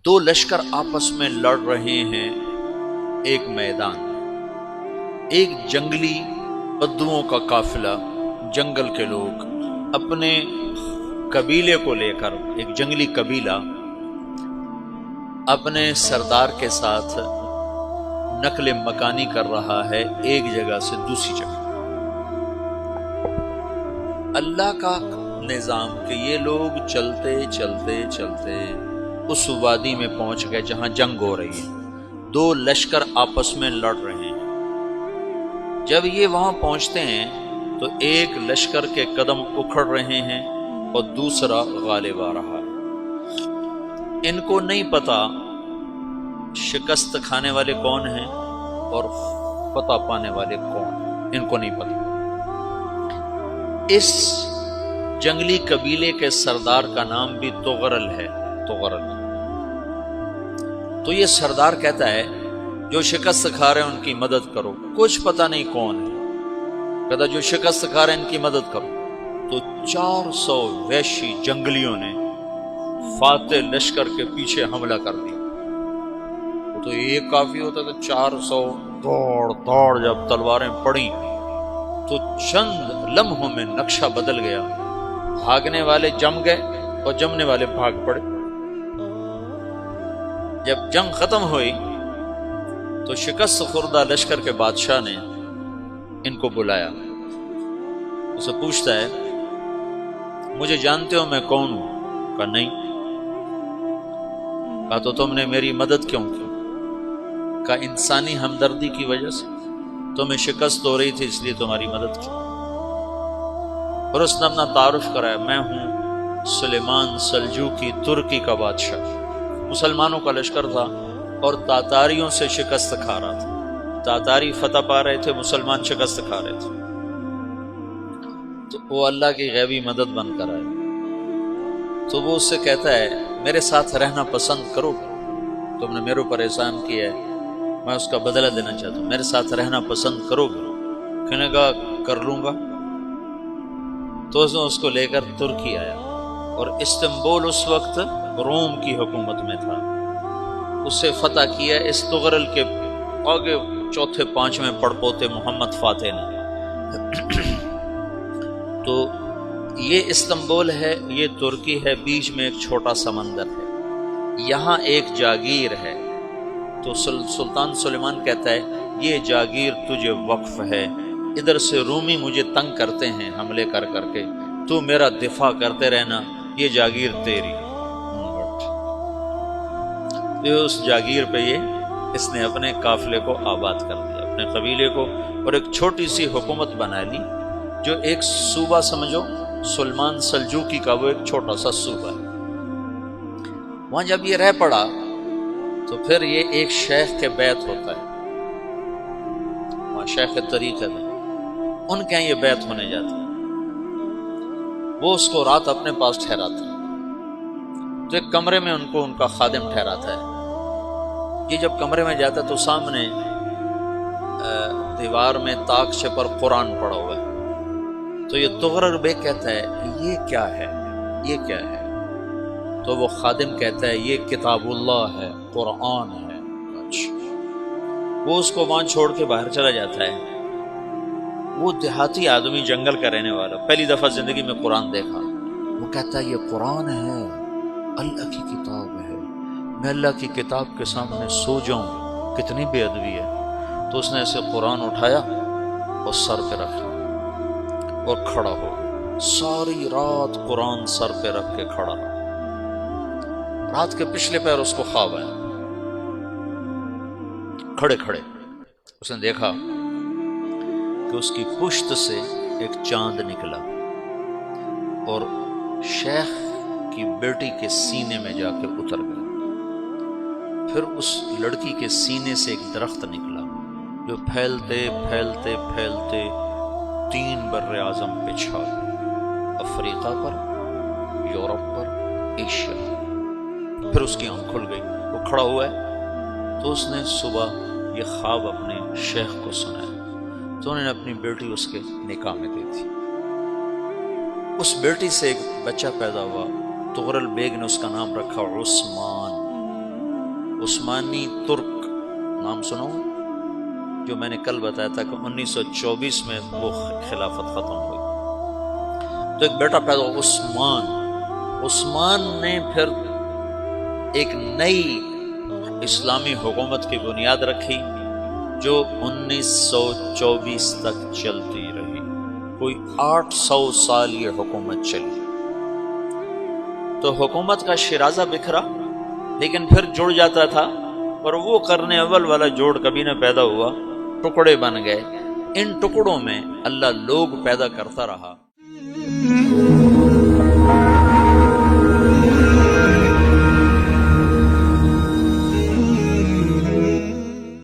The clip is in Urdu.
دو لشکر آپس میں لڑ رہے ہیں ایک میدان میں۔ ایک جنگلی بدوؤں کا قافلہ، جنگل کے لوگ اپنے قبیلے کو لے کر، ایک جنگلی قبیلہ اپنے سردار کے ساتھ نقل مکانی کر رہا ہے ایک جگہ سے دوسری جگہ۔ اللہ کا نظام کہ یہ لوگ چلتے چلتے چلتے اس وادی میں پہنچ گئے جہاں جنگ ہو رہی ہے، دو لشکر آپس میں لڑ رہے ہیں۔ جب یہ وہاں پہنچتے ہیں تو ایک لشکر کے قدم اکھڑ رہے ہیں اور دوسرا غالب آ رہا ہے۔ ان کو نہیں پتا شکست کھانے والے کون ہیں اور فتح پانے والے کون ہیں، ان کو نہیں پتا۔ اس جنگلی قبیلے کے سردار کا نام بھی تغرل ہے، تغرل۔ تو یہ سردار کہتا ہے جو شکست کھا رہے ہیں ان کی مدد کرو، کچھ پتہ نہیں کون ہے، کہتا جو شکست کھا رہے ہیں ان کی مدد کرو۔ تو 400 وحشی جنگلیوں نے فاتح لشکر کے پیچھے حملہ کر دیا۔ تو ایک کافی ہوتا تو 400 دوڑ دوڑ جب تلواریں پڑیں تو چند لمحوں میں نقشہ بدل گیا، بھاگنے والے جم گئے اور جمنے والے بھاگ پڑے۔ جب جنگ ختم ہوئی تو شکست خوردہ لشکر کے بادشاہ نے ان کو بلایا، اسے پوچھتا ہے مجھے جانتے ہو میں کون ہوں؟ کہا نہیں۔ کہا تو تم نے میری مدد کیوں کی؟ کہا انسانی ہمدردی کی وجہ سے، تمہیں شکست ہو رہی تھی اس لیے تمہاری مدد کی۔ اور اس نے اپنا تعارف کرایا، میں ہوں سلیمان سلجوقی، ترکی کا بادشاہ۔ مسلمانوں کا لشکر تھا اور تاتاریوں سے شکست کھا رہا تھا، تاتاری فتح پا رہے تھے، مسلمان شکست کھا رہے تھے۔ تو وہ اللہ کی غیبی مدد بن کر آئے۔ تو وہ اس سے کہتا ہے میرے ساتھ رہنا پسند کرو گے؟ تم نے میرے اوپر احسان کیا ہے، میں اس کا بدلہ دینا چاہتا ہوں، میرے ساتھ رہنا پسند کرو گے؟ کہنے کا کر لوں گا۔ تو اس نے اس کو لے کر ترکی آیا، اور استنبول اس وقت روم کی حکومت میں تھا، اسے فتح کیا اس تغرل کے آگے چوتھے پانچویں پڑپوتے محمد فاتح نے۔ تو یہ استنبول ہے، یہ ترکی ہے، بیچ میں ایک چھوٹا سمندر ہے، یہاں ایک جاگیر ہے۔ تو سلطان سلیمان کہتا ہے یہ جاگیر تجھے وقف ہے، ادھر سے رومی مجھے تنگ کرتے ہیں حملے کر کر کے، تو میرا دفاع کرتے رہنا، یہ جاگیر تیری۔ اس جاگیر پہ اس نے اپنے قافلے کو آباد کر دیا، اپنے قبیلے کو، اور ایک چھوٹی سی حکومت بنا لی، جو ایک صوبہ سمجھو سلمان سلجوقی کا، وہ ایک چھوٹا سا صوبہ ہے۔ وہاں جب یہ رہ پڑا تو پھر یہ ایک شیخ کے بیت ہوتا ہے، وہاں شیخ طریقت ہے، ان کے یہ بیت ہونے جاتا ہے، وہ اس کو رات اپنے پاس ٹھہراتا ہے، تو ایک کمرے میں ان کو ان کا خادم ٹھہراتا ہے۔ یہ جب کمرے میں جاتا ہے تو سامنے دیوار میں طاقچے پر قرآن پڑا ہوا ہے۔ تو یہ تغرل بیگ کہتا ہے یہ کیا ہے، یہ کیا ہے؟ تو وہ خادم کہتا ہے یہ کتاب اللہ ہے، قرآن ہے۔ اچھا، وہ اس کو وہاں چھوڑ کے باہر چلا جاتا ہے۔ وہ دیہاتی آدمی، جنگل کا رہنے والا، پہلی دفعہ زندگی میں قرآن دیکھا، وہ کہتا ہے یہ قرآن ہے، اللہ کی کتاب ہے، میں اللہ کی کتاب کے سامنے سو جاؤں، کتنی بے ادبی ہے۔ تو اس نے ایسے قرآن اٹھایا اور سر پہ رکھا اور کھڑا ہو، ساری رات قرآن سر پہ رکھ کے کھڑا رہا۔ رات کے پچھلے پہر اس کو خواب آیا، کھڑے کھڑے اس نے دیکھا کہ اس کی پشت سے ایک چاند نکلا اور شیخ کی بیٹی کے سینے میں جا کے اتر گیا۔ پھر اس لڑکی کے سینے سے ایک درخت نکلا جو پھیلتے پھیلتے پھیلتے 3 بر اعظم پہ چھا گیا، افریقہ پر، یورپ پر، ایشیا۔ پھر اس کی آنکھ کھل گئی، وہ کھڑا ہوا ہے۔ تو اس نے صبح یہ خواب اپنے شیخ کو سنایا، تو انہوں نے اپنی بیٹی اس کے نکاح میں دی تھی۔ اس بیٹی سے ایک بچہ پیدا ہوا، تغرل بیگ نے اس کا نام رکھا عثمان، عثمانی ترک نام سنو، جو میں نے کل بتایا تھا کہ 1924 میں وہ خلافت ختم ہوئی۔ تو ایک بیٹا پیدا ہوا عثمان۔ عثمان نے پھر ایک نئی اسلامی حکومت کی بنیاد رکھی جو 1924 تک چلتی رہی، کوئی 800 سال یہ حکومت چلی۔ تو حکومت کا شیرازہ بکھرا لیکن پھر جڑ جاتا تھا، اور وہ قرن اول والا جوڑ کبھی نہ پیدا ہوا، ٹکڑے بن گئے۔ ان ٹکڑوں میں اللہ لوگ پیدا کرتا رہا۔